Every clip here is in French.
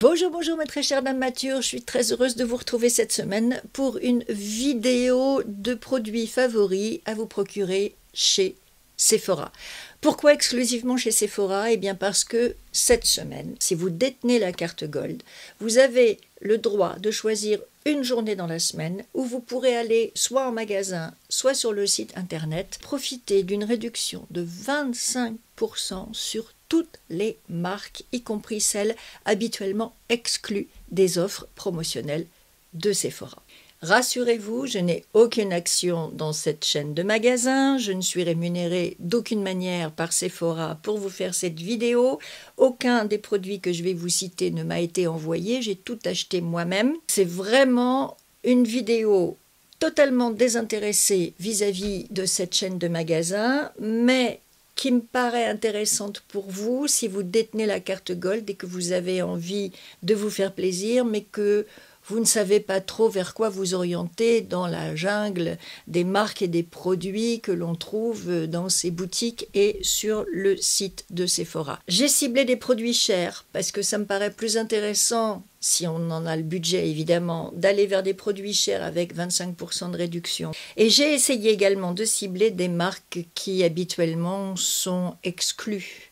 Bonjour, bonjour mes très chères dames matures, je suis très heureuse de vous retrouver cette semaine pour une vidéo de produits favoris à vous procurer chez Sephora. Pourquoi exclusivement chez Sephora? Eh bien parce que cette semaine, si vous détenez la carte Gold, vous avez le droit de choisir une journée dans la semaine où vous pourrez aller soit en magasin, soit sur le site internet, profiter d'une réduction de 25% sur toutes les marques, y compris celles habituellement exclues des offres promotionnelles de Sephora. Rassurez-vous, je n'ai aucune action dans cette chaîne de magasins, je ne suis rémunérée d'aucune manière par Sephora pour vous faire cette vidéo, aucun des produits que je vais vous citer ne m'a été envoyé, j'ai tout acheté moi-même. C'est vraiment une vidéo totalement désintéressée vis-à-vis de cette chaîne de magasins, mais qui me paraît intéressante pour vous si vous détenez la carte Gold et que vous avez envie de vous faire plaisir, mais que vous ne savez pas trop vers quoi vous orienter dans la jungle des marques et des produits que l'on trouve dans ces boutiques et sur le site de Sephora. J'ai ciblé des produits chers parce que ça me paraît plus intéressant, si on en a le budget évidemment, d'aller vers des produits chers avec 25% de réduction. Et j'ai essayé également de cibler des marques qui habituellement sont exclues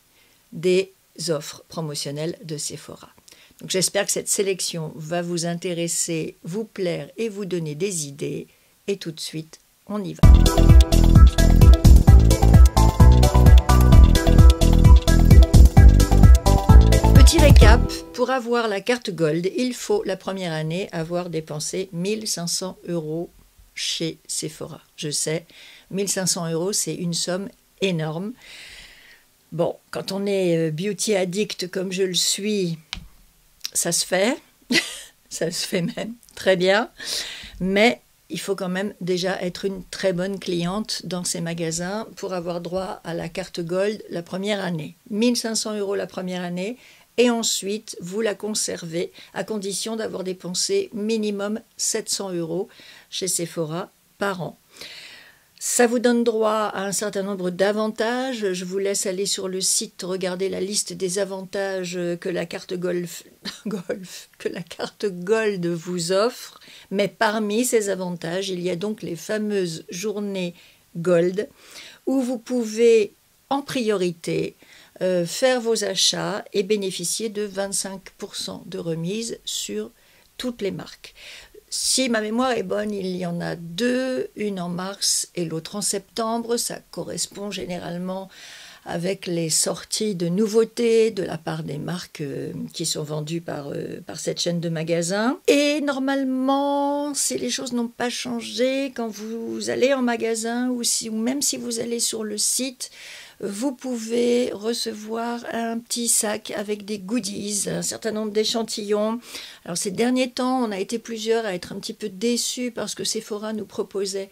des offres promotionnelles de Sephora. Donc j'espère que cette sélection va vous intéresser, vous plaire et vous donner des idées. Et tout de suite, on y va. Petit récap, pour avoir la carte Gold, il faut la première année avoir dépensé 1 500 € chez Sephora. Je sais, 1 500 € c'est une somme énorme. Bon, quand on est beauty addict comme je le suis, ça se fait, ça se fait même très bien, mais il faut quand même déjà être une très bonne cliente dans ces magasins pour avoir droit à la carte Gold la première année. 1 500 € la première année et ensuite vous la conservez à condition d'avoir dépensé minimum 700 € chez Sephora par an. Ça vous donne droit à un certain nombre d'avantages. Je vous laisse aller sur le site, regarder la liste des avantages que la carte Gold vous offre. Mais parmi ces avantages, il y a donc les fameuses journées Gold où vous pouvez en priorité faire vos achats et bénéficier de 25% de remise sur toutes les marques. Si ma mémoire est bonne, il y en a deux, une en mars et l'autre en septembre. Ça correspond généralement avec les sorties de nouveautés de la part des marques qui sont vendues par cette chaîne de magasins. Et normalement, si les choses n'ont pas changé, quand vous allez en magasin ou même si vous allez sur le site, vous pouvez recevoir un petit sac avec des goodies, un certain nombre d'échantillons. Alors ces derniers temps, on a été plusieurs à être un petit peu déçus parce que Sephora nous proposait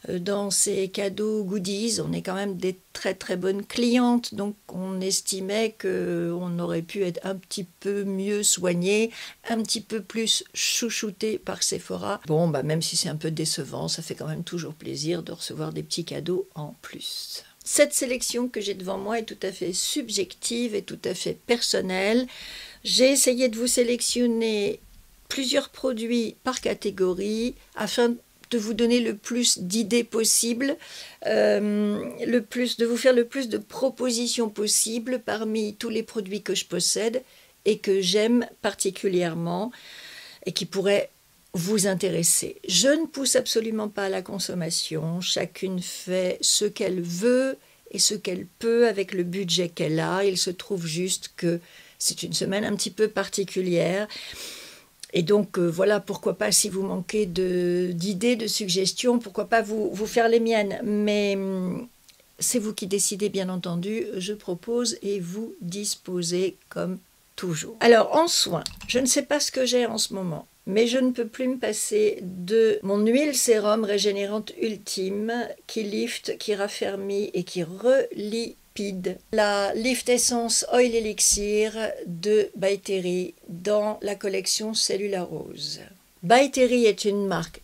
dans ces cadeaux goodies. On est quand même des très très bonnes clientes, donc on estimait qu'on aurait pu être un petit peu mieux soigné, un petit peu plus chouchouté par Sephora. Bon, même si c'est un peu décevant, ça fait quand même toujours plaisir de recevoir des petits cadeaux en plus. Cette sélection que j'ai devant moi est tout à fait subjective et tout à fait personnelle. J'ai essayé de vous sélectionner plusieurs produits par catégorie afin de vous donner le plus d'idées possibles, de vous faire le plus de propositions possibles parmi tous les produits que je possède et que j'aime particulièrement et qui pourraient vous intéresser. Je ne pousse absolument pas à la consommation, chacune fait ce qu'elle veut et ce qu'elle peut avec le budget qu'elle a. Il se trouve juste que c'est une semaine un petit peu particulière et donc voilà, pourquoi pas, si vous manquez d'idées, de suggestions, pourquoi pas vous faire les miennes, mais c'est vous qui décidez bien entendu, je propose et vous disposez comme toujours. Alors en soins, je ne sais pas ce que j'ai en ce moment, mais je ne peux plus me passer de mon huile sérum régénérante ultime qui lift, qui raffermit et qui relipide. La Lift Essence Oil Elixir de By Terry dans la collection Cellula Rose. By Terry est une marque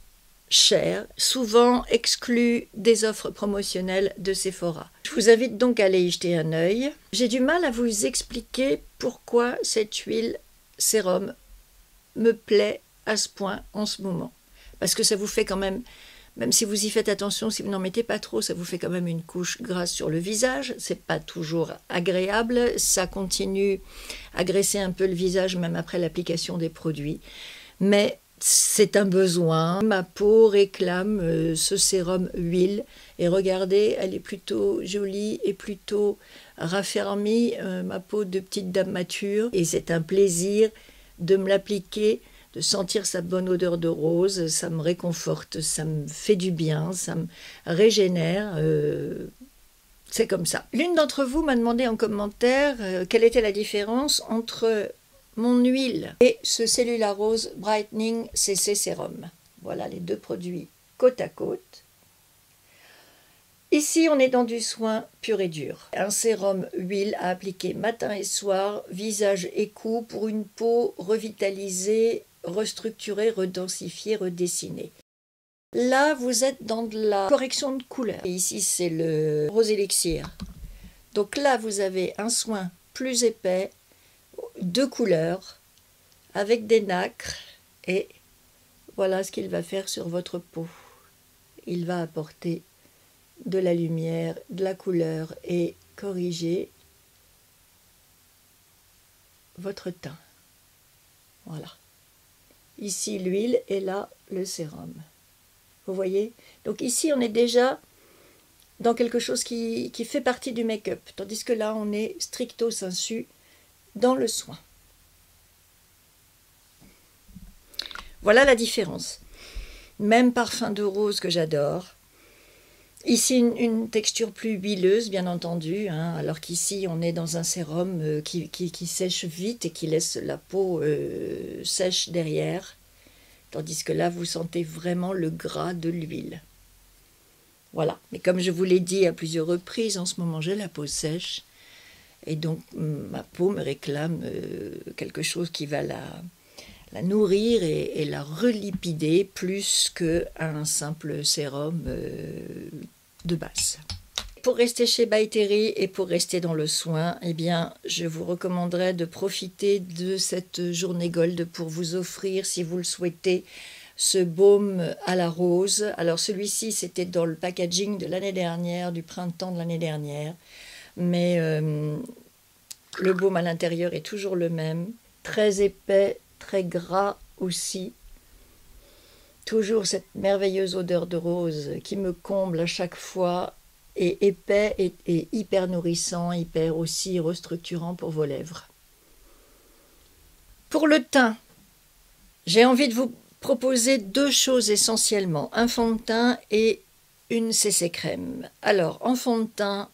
chère, souvent exclue des offres promotionnelles de Sephora. Je vous invite donc à aller y jeter un œil. J'ai du mal à vous expliquer pourquoi cette huile sérum me plaît à ce point en ce moment. Parce que ça vous fait quand même si vous y faites attention, si vous n'en mettez pas trop, ça vous fait quand même une couche grasse sur le visage. C'est pas toujours agréable. Ça continue à graisser un peu le visage même après l'application des produits. Mais c'est un besoin. Ma peau réclame ce sérum huile. Et regardez, elle est plutôt jolie et plutôt raffermie, ma peau de petite dame mature. Et c'est un plaisir de me l'appliquer, de sentir sa bonne odeur de rose. Ça me réconforte, ça me fait du bien, ça me régénère. C'est comme ça. L'une d'entre vous m'a demandé en commentaire quelle était la différence entre mon huile et ce Cellula Rose Brightening CC Sérum. Voilà les deux produits côte à côte. Ici, on est dans du soin pur et dur. Un sérum huile à appliquer matin et soir, visage et cou pour une peau revitalisée, restructurée, redensifiée, redessinée. Là, vous êtes dans de la correction de couleur. Et ici, c'est le Rose Elixir. Donc là, vous avez un soin plus épais, de couleurs, avec des nacres. Et voilà ce qu'il va faire sur votre peau. Il va apporter de la lumière, de la couleur et corriger votre teint. Voilà. Ici l'huile et là le sérum. Vous voyez? Donc ici on est déjà dans quelque chose qui fait partie du make-up, tandis que là on est stricto sensu dans le soin. Voilà la différence. Même parfum de rose que j'adore. Ici, une texture plus huileuse, bien entendu, hein, alors qu'ici, on est dans un sérum qui sèche vite et qui laisse la peau sèche derrière, tandis que là, vous sentez vraiment le gras de l'huile. Voilà, mais comme je vous l'ai dit à plusieurs reprises, en ce moment, j'ai la peau sèche, et donc ma peau me réclame quelque chose qui va la nourrir et la relipider plus qu'un simple sérum de base. Pour rester chez By Terry et pour rester dans le soin, eh bien, je vous recommanderais de profiter de cette journée Gold pour vous offrir, si vous le souhaitez, ce baume à la rose. Alors celui-ci, c'était dans le packaging de l'année dernière, du printemps de l'année dernière, mais le baume à l'intérieur est toujours le même, très épais, très gras aussi. Toujours cette merveilleuse odeur de rose qui me comble à chaque fois, et épais et hyper nourrissant, hyper aussi restructurant pour vos lèvres. Pour le teint, j'ai envie de vous proposer deux choses essentiellement, un fond de teint et une CC crème. Alors, en fond de teint,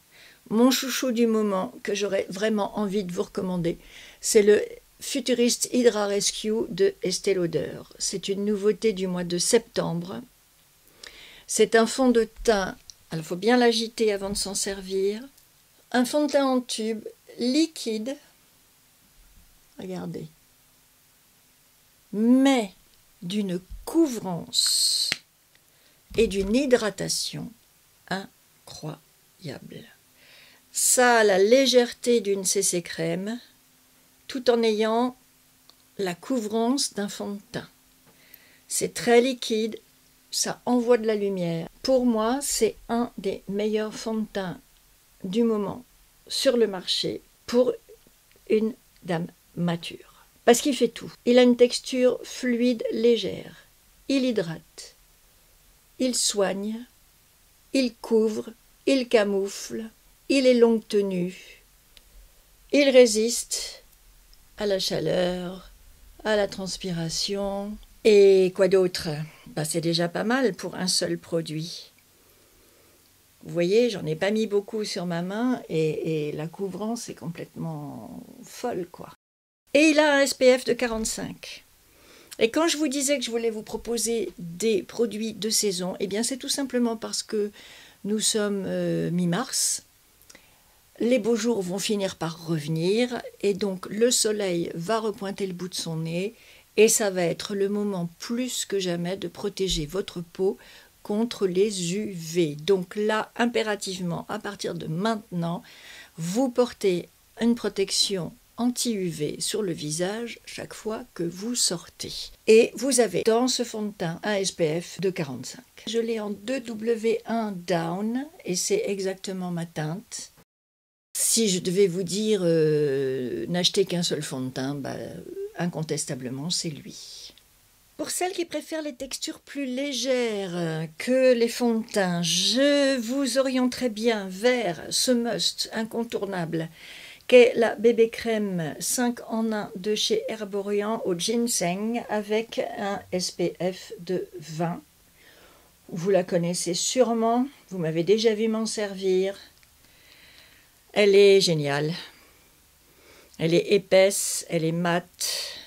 mon chouchou du moment que j'aurais vraiment envie de vous recommander, c'est le Futurist Hydra Rescue de Estée Lauder. C'est une nouveauté du mois de septembre. C'est un fond de teint, il faut bien l'agiter avant de s'en servir. Un fond de teint en tube liquide, regardez, mais d'une couvrance et d'une hydratation incroyable. Ça a la légèreté d'une CC crème, tout en ayant la couvrance d'un fond de teint. C'est très liquide, ça envoie de la lumière. Pour moi, c'est un des meilleurs fonds de teint du moment sur le marché pour une dame mature. Parce qu'il fait tout. Il a une texture fluide, légère. Il hydrate. Il soigne. Il couvre. Il camoufle. Il est longue tenue. Il résiste à la chaleur, à la transpiration. Et quoi d'autre? C'est déjà pas mal pour un seul produit. Vous voyez, j'en ai pas mis beaucoup sur ma main et la couvrance est complètement folle, quoi. Et il a un SPF de 45. Et quand je vous disais que je voulais vous proposer des produits de saison, eh bien c'est tout simplement parce que nous sommes mi-mars. Les beaux jours vont finir par revenir et donc le soleil va repointer le bout de son nez et ça va être le moment plus que jamais de protéger votre peau contre les UV. Donc là, impérativement, à partir de maintenant, vous portez une protection anti-UV sur le visage chaque fois que vous sortez. Et vous avez dans ce fond de teint un SPF de 45. Je l'ai en 2W1 Down et c'est exactement ma teinte. Si je devais vous dire n'achetez qu'un seul fond de teint, incontestablement c'est lui. Pour celles qui préfèrent les textures plus légères que les fonds de teint, je vous orienterai bien vers ce must incontournable qu'est la bébé crème 5 en 1 de chez Herborian au ginseng avec un SPF de 20. Vous la connaissez sûrement, vous m'avez déjà vu m'en servir. Elle est géniale. Elle est épaisse, elle est mate.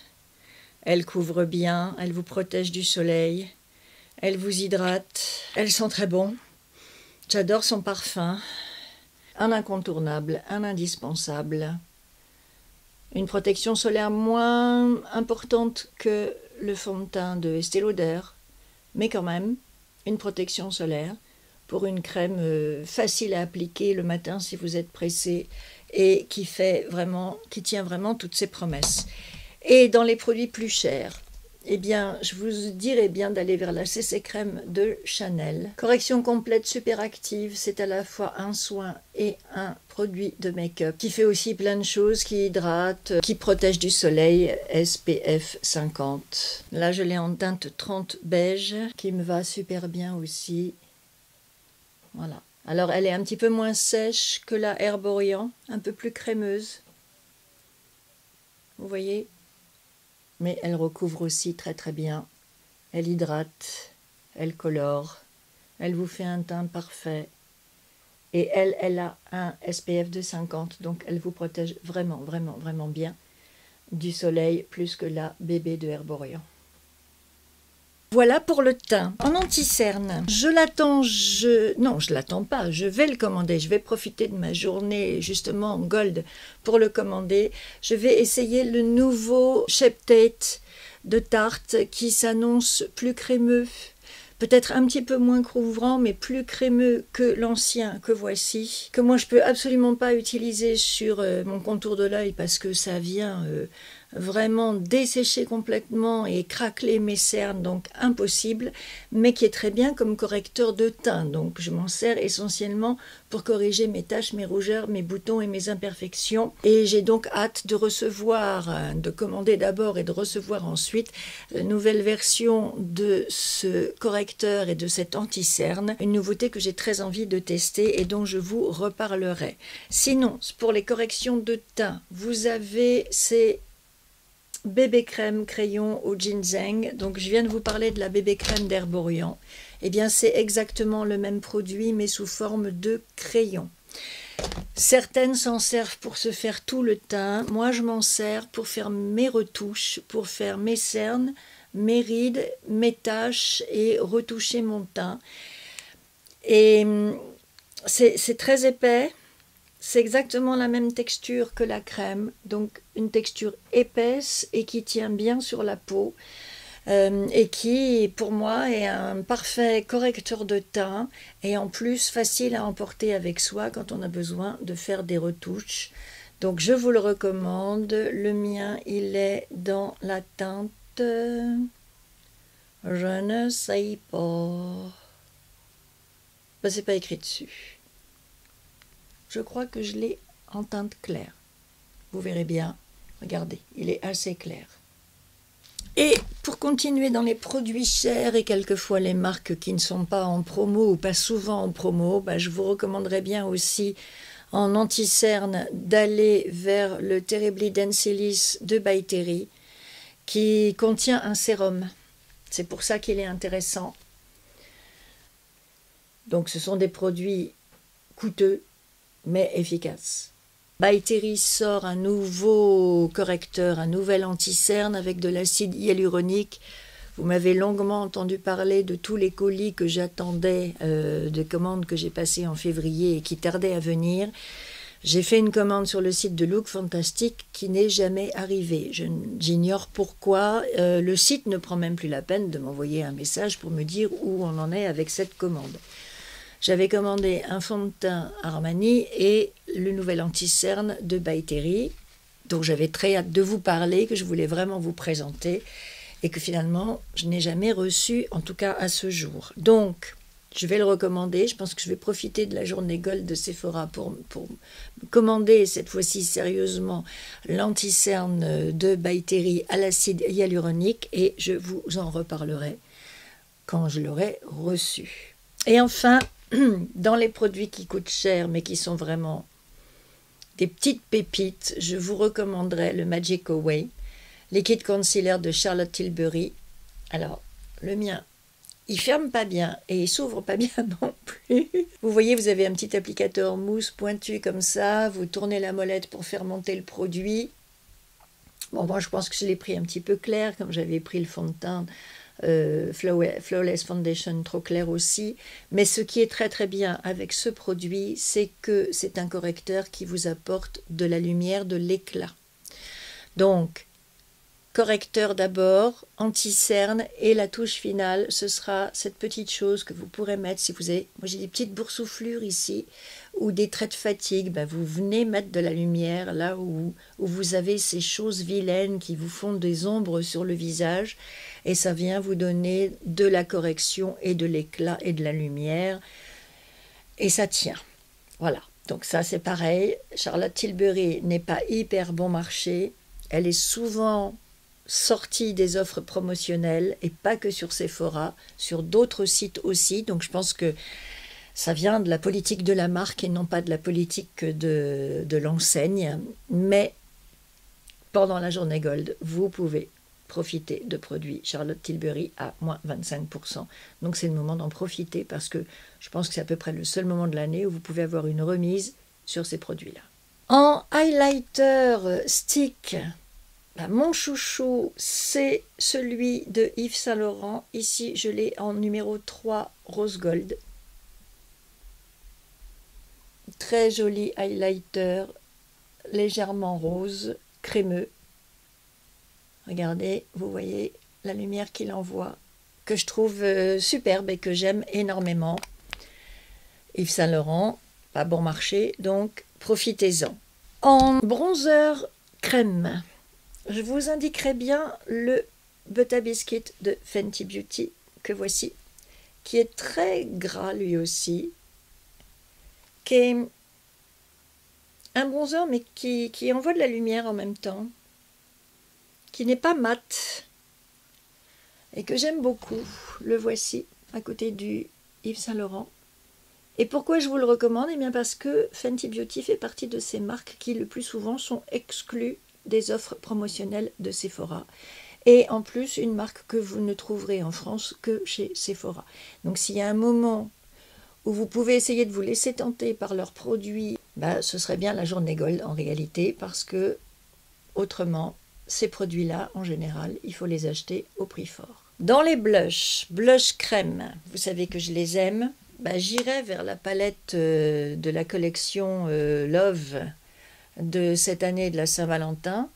Elle couvre bien, elle vous protège du soleil, elle vous hydrate, elle sent très bon. J'adore son parfum. Un incontournable, un indispensable. Une protection solaire moins importante que le fond de teint de Estée Lauder, mais quand même une protection solaire pour une crème facile à appliquer le matin si vous êtes pressé et qui tient vraiment toutes ses promesses. Et dans les produits plus chers, eh bien, je vous dirais bien d'aller vers la CC Crème de Chanel. Correction complète super active, c'est à la fois un soin et un produit de make-up qui fait aussi plein de choses, qui hydrate, qui protège du soleil, SPF 50. Là, je l'ai en teinte 30 beige, qui me va super bien aussi. Voilà. Alors, elle est un petit peu moins sèche que la Herborian, un peu plus crémeuse. Vous voyez ? Mais elle recouvre aussi très très bien. Elle hydrate, elle colore, elle vous fait un teint parfait. Et elle a un SPF de 50, donc elle vous protège vraiment, vraiment, vraiment bien du soleil, plus que la bébé de Herborian. Voilà pour le teint. En anti-cerne, je l'attends, non, je l'attends pas, je vais le commander. Je vais profiter de ma journée justement en gold pour le commander. Je vais essayer le nouveau Shape Tape de Tarte qui s'annonce plus crémeux, peut-être un petit peu moins couvrant, mais plus crémeux que l'ancien que voici, que moi je peux absolument pas utiliser sur mon contour de l'œil parce que ça vient vraiment dessécher complètement et craqueler mes cernes, donc impossible, mais qui est très bien comme correcteur de teint. Donc je m'en sers essentiellement pour corriger mes taches, mes rougeurs, mes boutons et mes imperfections. Et j'ai donc hâte de recevoir, de commander d'abord et de recevoir ensuite la nouvelle version de ce correcteur et de cet anti-cerne, une nouveauté que j'ai très envie de tester et dont je vous reparlerai. Sinon, pour les corrections de teint, vous avez ces bébé crème crayon au ginseng. Donc je viens de vous parler de la bébé crème d'Herborian. Eh bien c'est exactement le même produit mais sous forme de crayon. Certaines s'en servent pour se faire tout le teint. Moi je m'en sers pour faire mes retouches, pour faire mes cernes, mes rides, mes taches et retoucher mon teint. Et c'est très épais. C'est exactement la même texture que la crème, donc une texture épaisse et qui tient bien sur la peau et qui, pour moi, est un parfait correcteur de teint et en plus facile à emporter avec soi quand on a besoin de faire des retouches. Donc je vous le recommande. Le mien, il est dans la teinte je ne sais pas. C'est pas écrit dessus. Je crois que je l'ai en teinte claire. Vous verrez bien. Regardez, il est assez clair. Et pour continuer dans les produits chers et quelquefois les marques qui ne sont pas en promo ou pas souvent en promo, je vous recommanderais bien aussi en anti-cerne d'aller vers le Terribly Densilis de By Terry qui contient un sérum. C'est pour ça qu'il est intéressant. Donc ce sont des produits coûteux mais efficace. By Terry sort un nouveau correcteur, un nouvel anti-cerne avec de l'acide hyaluronique. Vous m'avez longuement entendu parler de tous les colis que j'attendais, de commandes que j'ai passées en février et qui tardaient à venir. J'ai fait une commande sur le site de Look Fantastic qui n'est jamais arrivée. J'ignore pourquoi. Le site ne prend même plus la peine de m'envoyer un message pour me dire où on en est avec cette commande. J'avais commandé un fond de teint Armani et le nouvel anti-cerne de By Terry. dont j'avais très hâte de vous parler, que je voulais vraiment vous présenter, et que finalement, je n'ai jamais reçu, en tout cas à ce jour. Donc, je vais le recommander. Je pense que je vais profiter de la journée Gold de Sephora pour commander, cette fois-ci sérieusement, l'anti-cerne de By Terry à l'acide hyaluronique, et je vous en reparlerai quand je l'aurai reçu. Et enfin, dans les produits qui coûtent cher, mais qui sont vraiment des petites pépites, je vous recommanderai le Magic Away, liquide concealer de Charlotte Tilbury. Alors, le mien, il ferme pas bien et il s'ouvre pas bien non plus. Vous voyez, vous avez un petit applicateur mousse pointu comme ça, vous tournez la molette pour faire monter le produit. Bon, moi je pense que je l'ai pris un petit peu clair, comme j'avais pris le fond de teint Flawless Foundation trop clair aussi. Mais ce qui est très très bien avec ce produit, c'est que c'est un correcteur qui vous apporte de la lumière, de l'éclat. Donc, correcteur d'abord, anti-cerne, et la touche finale, ce sera cette petite chose que vous pourrez mettre si vous avez, moi j'ai des petites boursouflures ici, ou des traits de fatigue, ben vous venez mettre de la lumière là où vous avez ces choses vilaines qui vous font des ombres sur le visage, et ça vient vous donner de la correction et de l'éclat et de la lumière, et ça tient. Voilà, donc ça c'est pareil, Charlotte Tilbury n'est pas hyper bon marché, elle est souvent sortie des offres promotionnelles et pas que sur Sephora, sur d'autres sites aussi. Donc je pense que ça vient de la politique de la marque et non pas de la politique de l'enseigne. Mais pendant la journée Gold, vous pouvez profiter de produits Charlotte Tilbury à moins 25%. Donc c'est le moment d'en profiter parce que je pense que c'est à peu près le seul moment de l'année où vous pouvez avoir une remise sur ces produits-là. En highlighter stick, mon chouchou, c'est celui de Yves Saint Laurent. Ici, je l'ai en numéro 3, Rose Gold. Très joli highlighter, légèrement rose, crémeux. Regardez, vous voyez la lumière qu'il envoie, que je trouve superbe et que j'aime énormément. Yves Saint Laurent, pas bon marché, donc profitez-en. En bronzer crème, je vous indiquerai bien le Butter Biscuit de Fenty Beauty, que voici, qui est très gras lui aussi, qui est un bronzer mais qui envoie de la lumière en même temps, qui n'est pas mat, et que j'aime beaucoup. Le voici, à côté du Yves Saint Laurent. Et pourquoi je vous le recommande? Eh bien parce que Fenty Beauty fait partie de ces marques qui le plus souvent sont exclues des offres promotionnelles de Sephora. Et en plus, une marque que vous ne trouverez en France que chez Sephora. Donc s'il y a un moment où vous pouvez essayer de vous laisser tenter par leurs produits, ce serait bien la journée Gold en réalité, parce que autrement, ces produits-là, en général, il faut les acheter au prix fort. Dans les blushs, blush crème, vous savez que je les aime, j'irai vers la palette de la collection Love de cette année de la Saint-Valentin,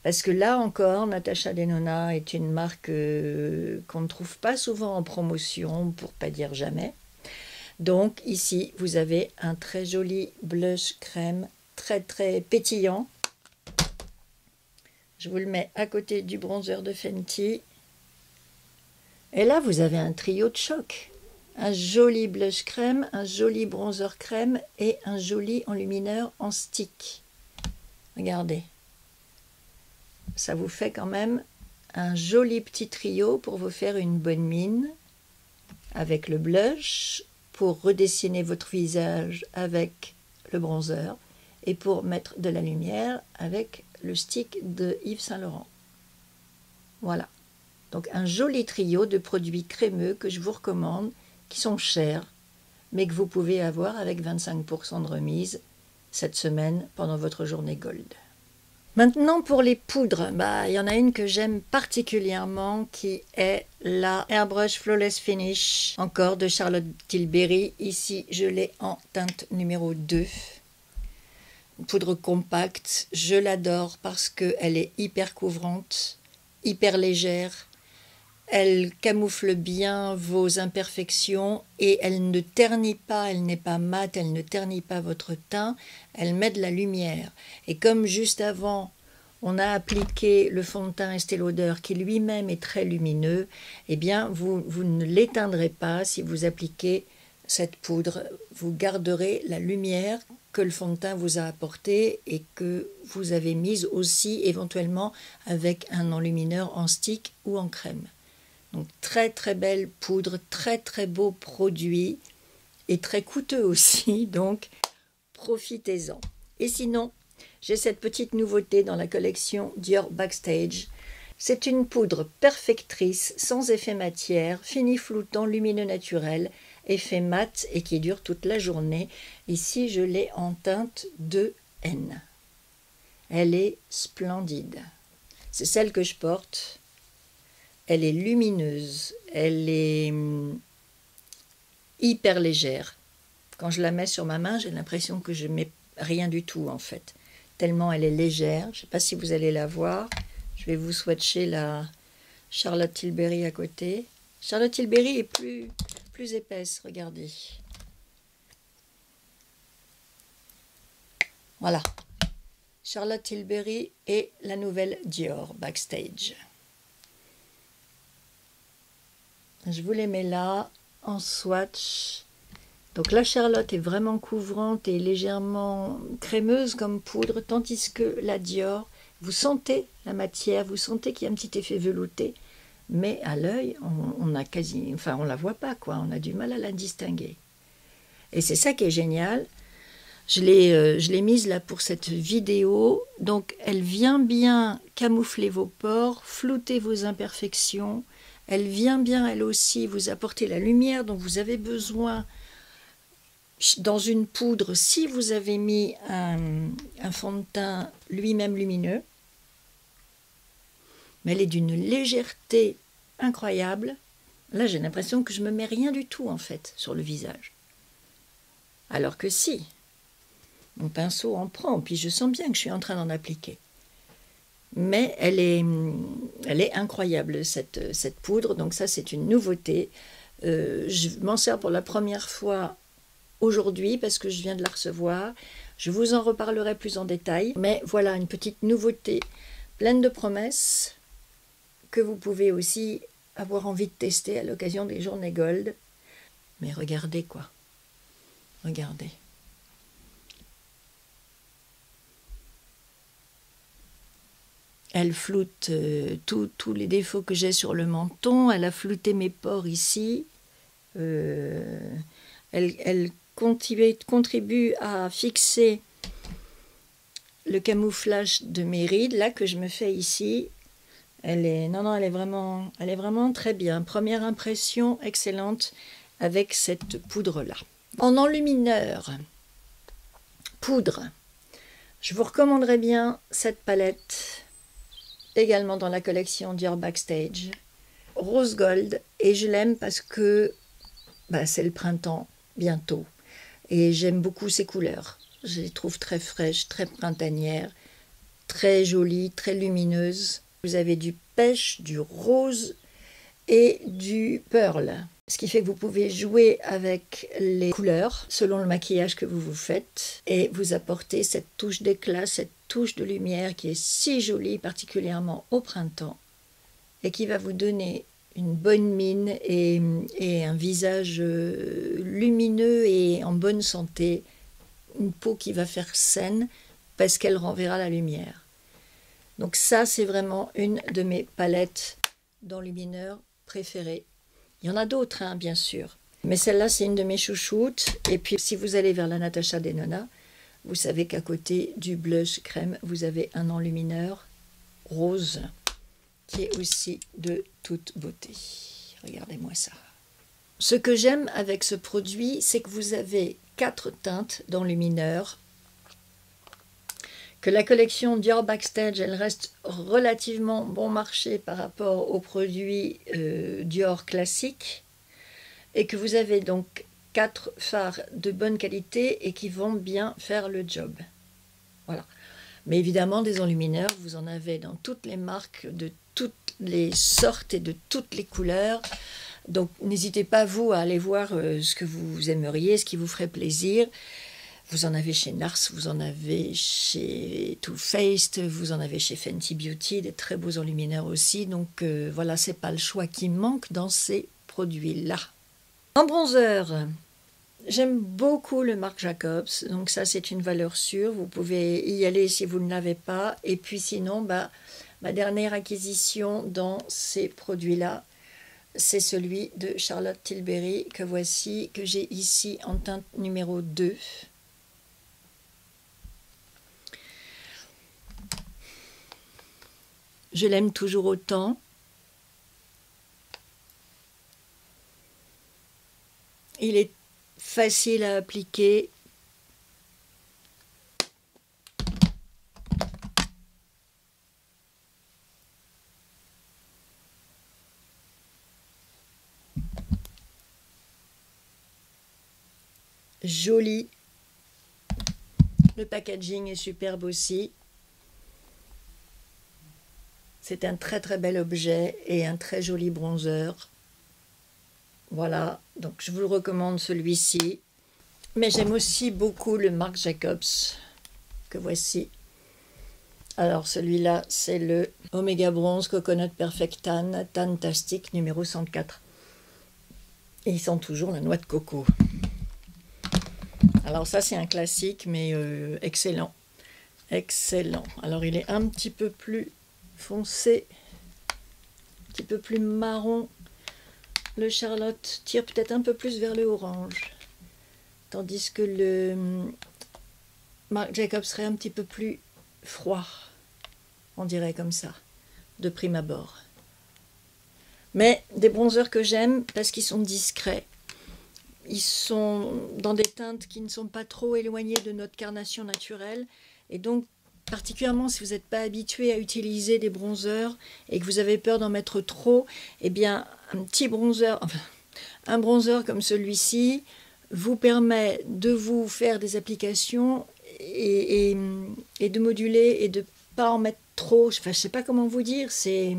parce que là encore, Natasha Denona est une marque qu'on ne trouve pas souvent en promotion, pour pas dire jamais. Donc ici, vous avez un très joli blush crème, très très pétillant. Je vous le mets à côté du bronzer de Fenty. Et là, vous avez un trio de choc. Un joli blush crème, un joli bronzer crème et un joli enlumineur en stick. Regardez. Ça vous fait quand même un joli petit trio pour vous faire une bonne mine avec le blush, pour redessiner votre visage avec le bronzer et pour mettre de la lumière avec le stick de Yves Saint Laurent. Voilà. Donc un joli trio de produits crémeux que je vous recommande, qui sont chers, mais que vous pouvez avoir avec 25% de remise cette semaine pendant votre journée Gold. Maintenant pour les poudres, il y en a une que j'aime particulièrement qui est la Airbrush Flawless Finish, encore de Charlotte Tilbury. Ici je l'ai en teinte numéro 2. Une poudre compacte, je l'adore parce qu'elle est hyper couvrante, hyper légère. Elle camoufle bien vos imperfections et elle ne ternit pas, elle n'est pas mate, elle ne ternit pas votre teint, elle met de la lumière. Et comme juste avant, on a appliqué le fond de teint Estée Lauder qui lui-même est très lumineux, eh bien vous ne l'éteindrez pas si vous appliquez cette poudre. Vous garderez la lumière que le fond de teint vous a apporté et que vous avez mise aussi éventuellement avec un enlumineur en stick ou en crème. Donc très très belle poudre, très très beau produit et très coûteux aussi, donc profitez-en. Et sinon, j'ai cette petite nouveauté dans la collection Dior Backstage. C'est une poudre perfectrice, sans effet matière, fini floutant, lumineux naturel, effet mat et qui dure toute la journée. Ici, je l'ai en teinte 2N. Elle est splendide. C'est celle que je porte. Elle est lumineuse, elle est hyper légère. Quand je la mets sur ma main, j'ai l'impression que je ne mets rien du tout en fait. Tellement elle est légère. Je ne sais pas si vous allez la voir. Je vais vous swatcher la Charlotte Tilbury à côté. Charlotte Tilbury est plus épaisse, regardez. Voilà. Charlotte Tilbury et la nouvelle Dior Backstage. Je vous les mets là, en swatch. Donc la Charlotte est vraiment couvrante et légèrement crémeuse comme poudre, tandis que la Dior, vous sentez la matière, vous sentez qu'il y a un petit effet velouté, mais à l'œil, on la voit pas, quoi. On a du mal à la distinguer. Et c'est ça qui est génial. Je l'ai mise là pour cette vidéo, donc elle vient bien camoufler vos pores, flouter vos imperfections. Elle vient bien, elle aussi, vous apporter la lumière dont vous avez besoin dans une poudre si vous avez mis un fond de teint lui-même lumineux. Mais elle est d'une légèreté incroyable. Là, j'ai l'impression que je ne me mets rien du tout, en fait, sur le visage. Alors que si, mon pinceau en prend, puis je sens bien que je suis en train d'en appliquer. Mais elle est incroyable, cette poudre. Donc ça, c'est une nouveauté. Je m'en sers pour la première fois aujourd'hui parce que je viens de la recevoir. Je vous en reparlerai plus en détail. Mais voilà, une petite nouveauté pleine de promesses que vous pouvez aussi avoir envie de tester à l'occasion des journées Gold. Mais regardez quoi. Regardez. Elle floute tous les défauts que j'ai sur le menton. Elle a flouté mes pores ici. Elle contribue à fixer le camouflage de mes rides, là, que je me fais ici. Elle est vraiment très bien. Première impression excellente avec cette poudre-là. En enlumineur, poudre, je vous recommanderais bien cette palette, également dans la collection Dior Backstage, Rose Gold, et je l'aime parce que c'est le printemps bientôt et j'aime beaucoup ces couleurs. Je les trouve très fraîches, très printanières, très jolies, très lumineuses. Vous avez du pêche, du rose et du pearl, ce qui fait que vous pouvez jouer avec les couleurs selon le maquillage que vous vous faites et vous apporter cette touche d'éclat, cette touche de lumière qui est si jolie, particulièrement au printemps, et qui va vous donner une bonne mine et un visage lumineux et en bonne santé, une peau qui va faire saine parce qu'elle renverra la lumière. Donc ça, c'est vraiment une de mes palettes d'enlumineurs préférées. Il y en a d'autres, hein, bien sûr. Mais celle-là, c'est une de mes chouchoutes. Et puis, si vous allez vers la Natasha Denona, vous savez qu'à côté du blush crème, vous avez un enlumineur rose qui est aussi de toute beauté. Regardez-moi ça. Ce que j'aime avec ce produit, c'est que vous avez 4 teintes d'enlumineur, que la collection Dior Backstage, elle reste relativement bon marché par rapport aux produits Dior classiques, et que vous avez donc 4 fards de bonne qualité et qui vont bien faire le job. Voilà. Mais évidemment, des enlumineurs, vous en avez dans toutes les marques, de toutes les sortes et de toutes les couleurs. Donc, n'hésitez pas, vous, à aller voir ce que vous aimeriez, ce qui vous ferait plaisir. Vous en avez chez Nars, vous en avez chez Too Faced, vous en avez chez Fenty Beauty, des très beaux enlumineurs aussi. Donc voilà, c'est pas le choix qui manque dans ces produits-là. En bronzer, j'aime beaucoup le Marc Jacobs, donc ça c'est une valeur sûre. Vous pouvez y aller si vous ne l'avez pas. Et puis sinon, ma dernière acquisition dans ces produits-là, c'est celui de Charlotte Tilbury que voici, que j'ai ici en teinte numéro 2. Je l'aime toujours autant. Il est facile à appliquer. Joli. Le packaging est superbe aussi. C'est un très très bel objet et un très joli bronzer. Voilà, donc je vous le recommande celui-ci. Mais j'aime aussi beaucoup le Marc Jacobs que voici. Alors celui-là, c'est le Omega Bronze Coconut Perfect Tan Tantastic numéro 104. Et il sent toujours la noix de coco. Alors ça, c'est un classique, mais excellent. Excellent. Alors il est un petit peu plus foncé, un petit peu plus marron. Le Charlotte tire peut-être un peu plus vers le orange, tandis que le Marc Jacobs serait un petit peu plus froid, on dirait comme ça, de prime abord. Mais des bronzers que j'aime parce qu'ils sont discrets. Ils sont dans des teintes qui ne sont pas trop éloignées de notre carnation naturelle. Et donc, particulièrement si vous n'êtes pas habitué à utiliser des bronzers et que vous avez peur d'en mettre trop, eh bien, un petit bronzer, enfin, un bronzer comme celui-ci vous permet de vous faire des applications et de moduler et de ne pas en mettre trop. Enfin, je ne sais pas comment vous dire, c'est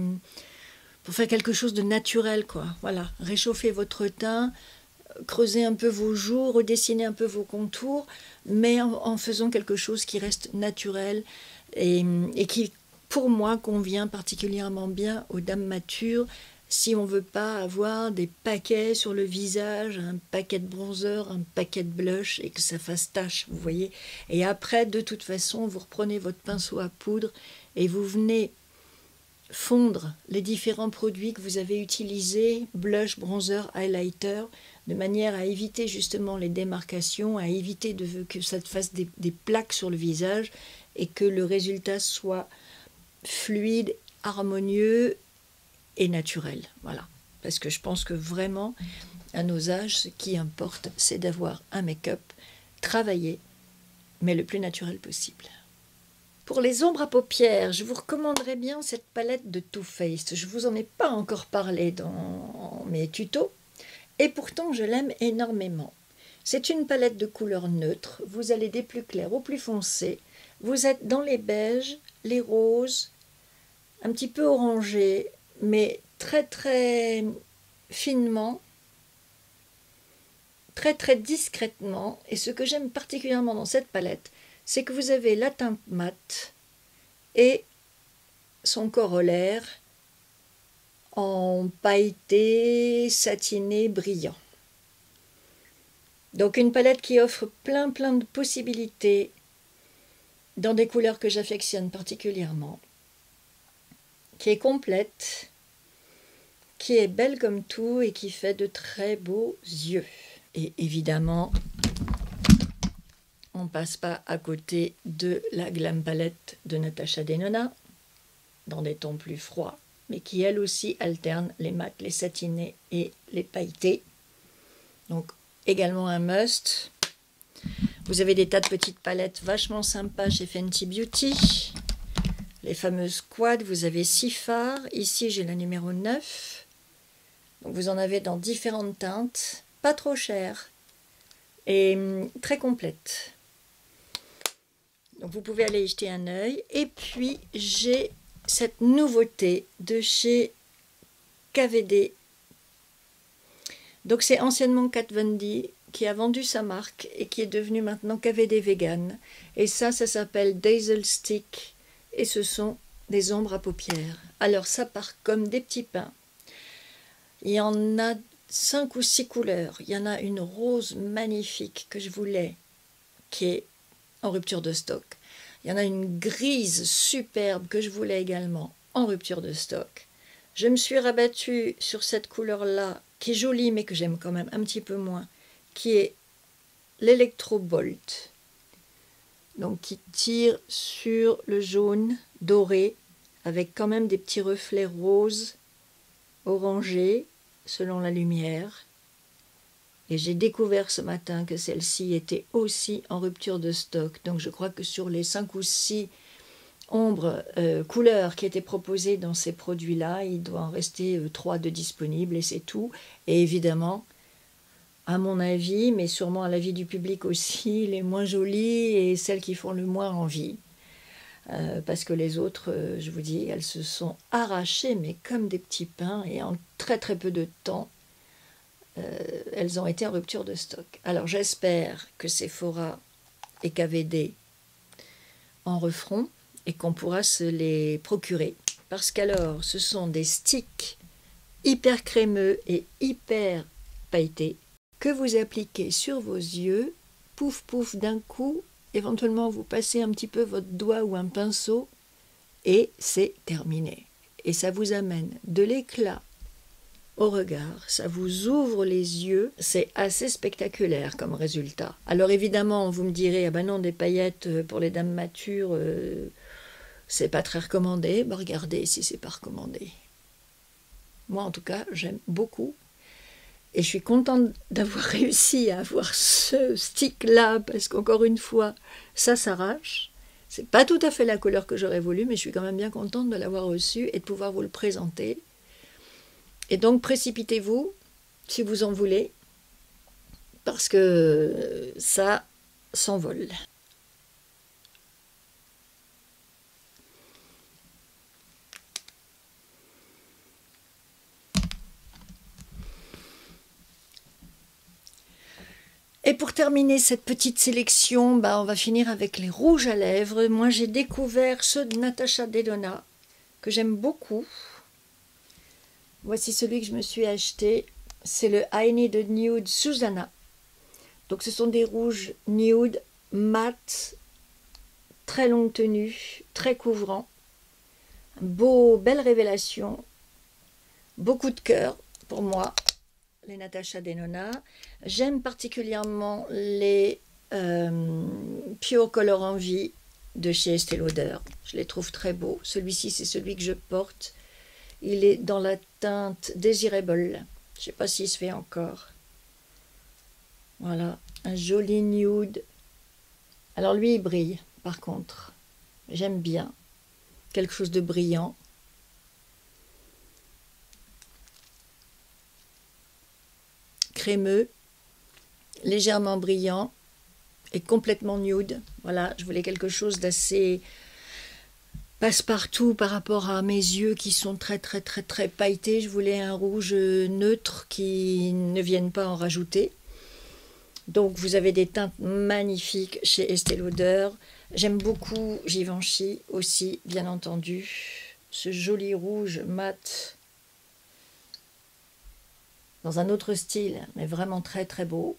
pour faire quelque chose de naturel, quoi. Voilà, réchauffez votre teint, creusez un peu vos joues, redessinez un peu vos contours, mais en faisant quelque chose qui reste naturel et qui, pour moi, convient particulièrement bien aux dames matures si on ne veut pas avoir des paquets sur le visage, un paquet de bronzer, un paquet de blush et que ça fasse tache, vous voyez. Et après, de toute façon, vous reprenez votre pinceau à poudre et vous venez fondre les différents produits que vous avez utilisés, blush, bronzer, highlighter, de manière à éviter justement les démarcations, à éviter que ça te fasse des plaques sur le visage et que le résultat soit fluide, harmonieux et naturel. Voilà. Parce que je pense que vraiment, à nos âges, ce qui importe, c'est d'avoir un make-up travaillé, mais le plus naturel possible. Pour les ombres à paupières, je vous recommanderais bien cette palette de Too Faced. Je ne vous en ai pas encore parlé dans mes tutos, et pourtant je l'aime énormément. C'est une palette de couleurs neutres. Vous allez des plus clairs aux plus foncés. Vous êtes dans les beiges, les roses, un petit peu orangés, mais très très finement, très très discrètement. Et ce que j'aime particulièrement dans cette palette, c'est que vous avez la teinte mate et son corollaire en pailleté, satiné, brillant. Donc une palette qui offre plein de possibilités dans des couleurs que j'affectionne particulièrement, qui est complète, qui est belle comme tout et qui fait de très beaux yeux. Et évidemment, on ne passe pas à côté de la Glam Palette de Natasha Denona, dans des tons plus froids, mais qui elle aussi alterne les mats, les satinés et les pailletés. Donc également un must. Vous avez des tas de petites palettes vachement sympas chez Fenty Beauty. Les fameuses quads, vous avez 6 fards. Ici j'ai la numéro 9. Donc vous en avez dans différentes teintes, pas trop chères et très complètes. Donc vous pouvez aller y jeter un œil. Et puis j'ai cette nouveauté de chez KVD. Donc c'est anciennement Kat Von D. qui a vendu sa marque et qui est devenu maintenant KVD Vegan. Et ça s'appelle Dazzle Stick et ce sont des ombres à paupières. Alors ça part comme des petits pains. Il y en a 5 ou 6 couleurs. Il y en a une rose magnifique que je voulais, qui est en rupture de stock. Il y en a une grise superbe que je voulais également, en rupture de stock. Je me suis rabattue sur cette couleur-là, qui est jolie mais que j'aime quand même un petit peu moins, qui est l'Electrobolt. Donc qui tire sur le jaune doré, avec quand même des petits reflets roses, orangés, selon la lumière. Et j'ai découvert ce matin que celle-ci était aussi en rupture de stock. Donc je crois que sur les 5 ou 6 ombres, couleurs qui étaient proposées dans ces produits-là, il doit en rester 3 de disponibles et c'est tout. Et évidemment, à mon avis, mais sûrement à l'avis du public aussi, les moins jolies et celles qui font le moins envie. Parce que les autres, je vous dis, elles se sont arrachées, mais comme des petits pains, et en très très peu de temps, elles ont été en rupture de stock. Alors j'espère que Sephora et KVD en referont et qu'on pourra se les procurer. Parce qu'alors, ce sont des sticks hyper crémeux et hyper pailletés que vous appliquez sur vos yeux, pouf pouf d'un coup, éventuellement vous passez un petit peu votre doigt ou un pinceau et c'est terminé. Et ça vous amène de l'éclat au regard, ça vous ouvre les yeux, c'est assez spectaculaire comme résultat. Alors évidemment, vous me direz, ah ben non, des paillettes pour les dames matures, c'est pas très recommandé. Ben regardez si c'est pas recommandé. Moi en tout cas, j'aime beaucoup. Et je suis contente d'avoir réussi à avoir ce stick-là, parce qu'encore une fois, ça s'arrache. C'est pas tout à fait la couleur que j'aurais voulu, mais je suis quand même bien contente de l'avoir reçu et de pouvoir vous le présenter. Et donc, précipitez-vous, si vous en voulez, parce que ça s'envole. Et pour terminer cette petite sélection, on va finir avec les rouges à lèvres. Moi, j'ai découvert ceux de Natasha Denona, que j'aime beaucoup. Voici celui que je me suis acheté. C'est le I Need a Nude Susanna. Donc, ce sont des rouges nude, mat, très longue tenue, très couvrant. Belle révélation. Beaucoup de cœur pour moi. Les Natasha Denona. J'aime particulièrement les Pure Color Envy de chez Estée Lauder. Je les trouve très beaux. Celui-ci, c'est celui que je porte. Il est dans la teinte Desirable. Je ne sais pas s'il se fait encore. Voilà, un joli nude. Alors lui, il brille, par contre. J'aime bien. Quelque chose de brillant. Crémeux, légèrement brillant et complètement nude. Voilà, je voulais quelque chose d'assez passe-partout par rapport à mes yeux qui sont très pailletés. Je voulais un rouge neutre qui ne vienne pas en rajouter. Donc vous avez des teintes magnifiques chez Estée Lauder. J'aime beaucoup Givenchy aussi, bien entendu. Ce joli rouge mat dans un autre style, mais vraiment très beau.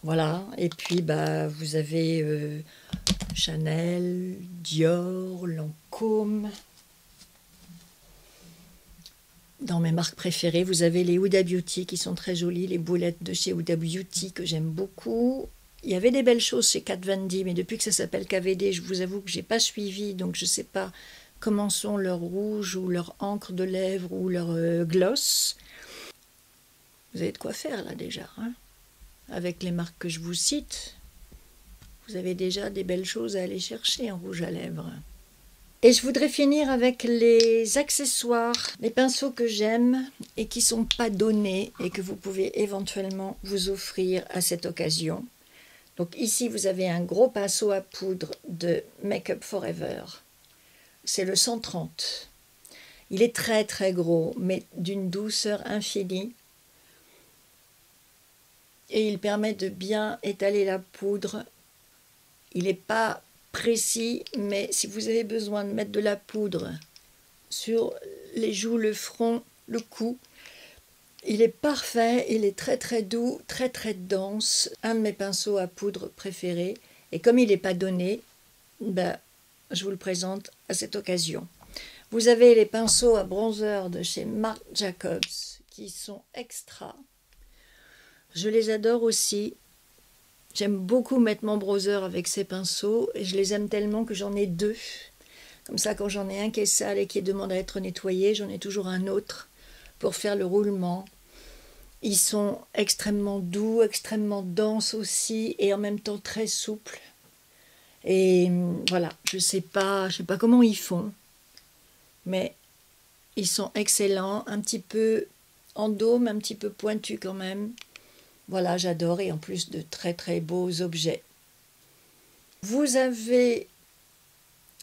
Voilà, et puis vous avez Chanel, Dior, Lancôme. Dans mes marques préférées, vous avez les Huda Beauty qui sont très jolies, les boulettes de chez Huda Beauty que j'aime beaucoup. Il y avait des belles choses chez Kat Von D, mais depuis que ça s'appelle KVD, je vous avoue que je n'ai pas suivi, donc je ne sais pas comment sont leurs rouges ou leur encre de lèvres ou leur gloss. Vous avez de quoi faire là déjà, hein? Avec les marques que je vous cite, vous avez déjà des belles choses à aller chercher en rouge à lèvres. Et je voudrais finir avec les accessoires, les pinceaux que j'aime et qui ne sont pas donnés et que vous pouvez éventuellement vous offrir à cette occasion. Donc ici, vous avez un gros pinceau à poudre de Make Up For Ever. C'est le 130. Il est très gros, mais d'une douceur infinie. et il permet de bien étaler la poudre. Il n'est pas précis, mais si vous avez besoin de mettre de la poudre sur les joues, le front, le cou, il est parfait, il est très très doux, très très dense. Un de mes pinceaux à poudre préférés. Et comme il n'est pas donné, je vous le présente à cette occasion. Vous avez les pinceaux à bronzer de chez Marc Jacobs qui sont extra. Je les adore aussi. J'aime beaucoup mettre mon bronzer avec ces pinceaux et je les aime tellement que j'en ai deux. Comme ça, quand j'en ai un qui est sale et qui demande à être nettoyé, j'en ai toujours un autre pour faire le roulement. Ils sont extrêmement doux, extrêmement denses aussi et en même temps très souples. Et voilà, je sais pas comment ils font, mais ils sont excellents, un petit peu en dôme, un petit peu pointu quand même. Voilà, j'adore et en plus de très très beaux objets. Vous avez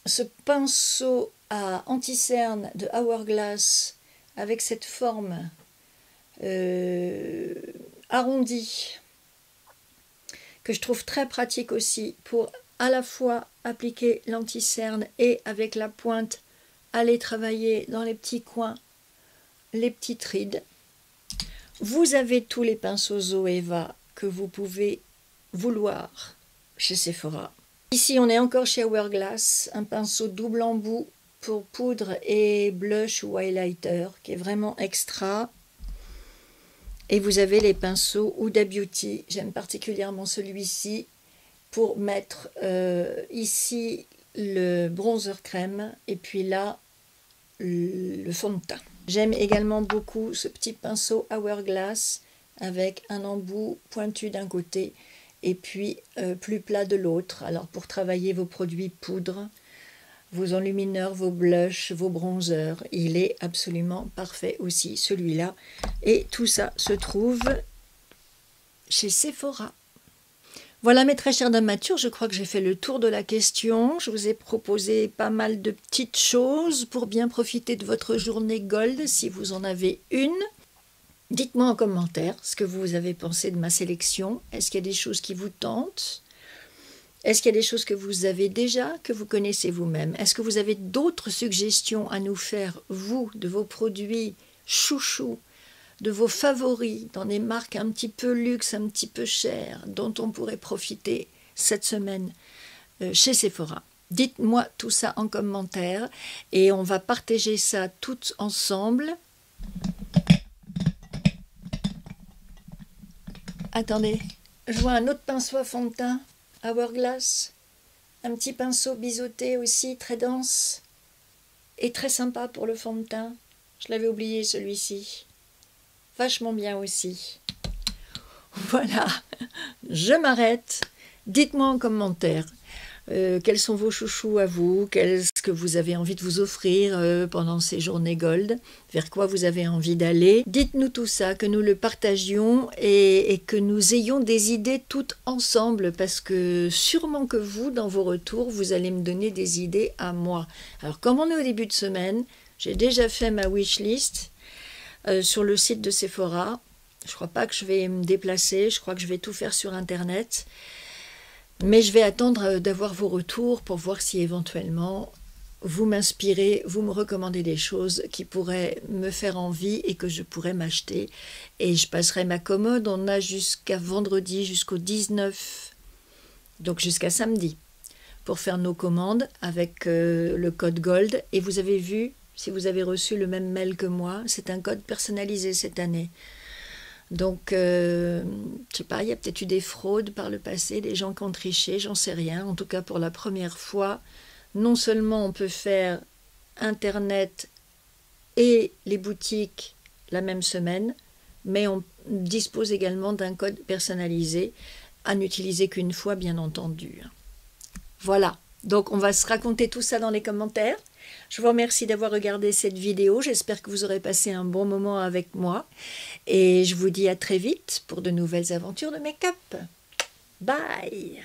ce pinceau à anti-cerne de Hourglass avec cette forme arrondie que je trouve très pratique aussi pour à la fois appliquer l'anti-cerne et avec la pointe aller travailler dans les petits coins, les petites rides. Vous avez tous les pinceaux Zoeva que vous pouvez vouloir chez Sephora. Ici, on est encore chez Hourglass, un pinceau double embout pour poudre et blush ou highlighter qui est vraiment extra. Et vous avez les pinceaux Huda Beauty, j'aime particulièrement celui-ci pour mettre ici le bronzer crème et puis là le fond de teint. J'aime également beaucoup ce petit pinceau Hourglass avec un embout pointu d'un côté et puis plus plat de l'autre. Alors pour travailler vos produits poudre, vos enlumineurs, vos blushs, vos bronzers, il est absolument parfait aussi celui-là. Et tout ça se trouve chez Sephora. Voilà mes très chères dames matures, je crois que j'ai fait le tour de la question. Je vous ai proposé pas mal de petites choses pour bien profiter de votre journée gold si vous en avez une. Dites-moi en commentaire ce que vous avez pensé de ma sélection. Est-ce qu'il y a des choses qui vous tentent? Est-ce qu'il y a des choses que vous avez déjà, que vous connaissez vous-même? Est-ce que vous avez d'autres suggestions à nous faire, vous, de vos produits chouchous, de vos favoris, dans des marques un petit peu luxe, un petit peu chères, dont on pourrait profiter cette semaine chez Sephora? Dites-moi tout ça en commentaire et on va partager ça toutes ensemble. Attendez, je vois un autre pinceau à fond de teint, Hourglass, un petit pinceau biseauté aussi, très dense et très sympa pour le fond de teint. Je l'avais oublié celui-ci. Vachement bien aussi. Voilà, je m'arrête. Dites-moi en commentaire quels sont vos chouchous à vous, qu'est-ce que vous avez envie de vous offrir pendant ces journées gold, vers quoi vous avez envie d'aller. Dites-nous tout ça, que nous le partagions et que nous ayons des idées toutes ensemble, parce que sûrement que vous, dans vos retours, vous allez me donner des idées à moi. Alors, comme on est au début de semaine, j'ai déjà fait ma wishlist sur le site de Sephora. Je ne crois pas que je vais me déplacer, je crois que je vais tout faire sur Internet. Mais je vais attendre d'avoir vos retours pour voir si éventuellement vous m'inspirez, vous me recommandez des choses qui pourraient me faire envie et que je pourrais m'acheter. Et je passerai ma commode, on a jusqu'à vendredi, jusqu'au 19, donc jusqu'à samedi, pour faire nos commandes avec le code GOLD. Et vous avez vu, si vous avez reçu le même mail que moi, c'est un code personnalisé cette année. Donc, je sais pas, il y a peut-être eu des fraudes par le passé, des gens qui ont triché, j'en sais rien. En tout cas, pour la première fois, non seulement on peut faire Internet et les boutiques la même semaine, mais on dispose également d'un code personnalisé à n'utiliser qu'une fois, bien entendu. Voilà, donc on va se raconter tout ça dans les commentaires. Je vous remercie d'avoir regardé cette vidéo. J'espère que vous aurez passé un bon moment avec moi. Et je vous dis à très vite pour de nouvelles aventures de make-up. Bye!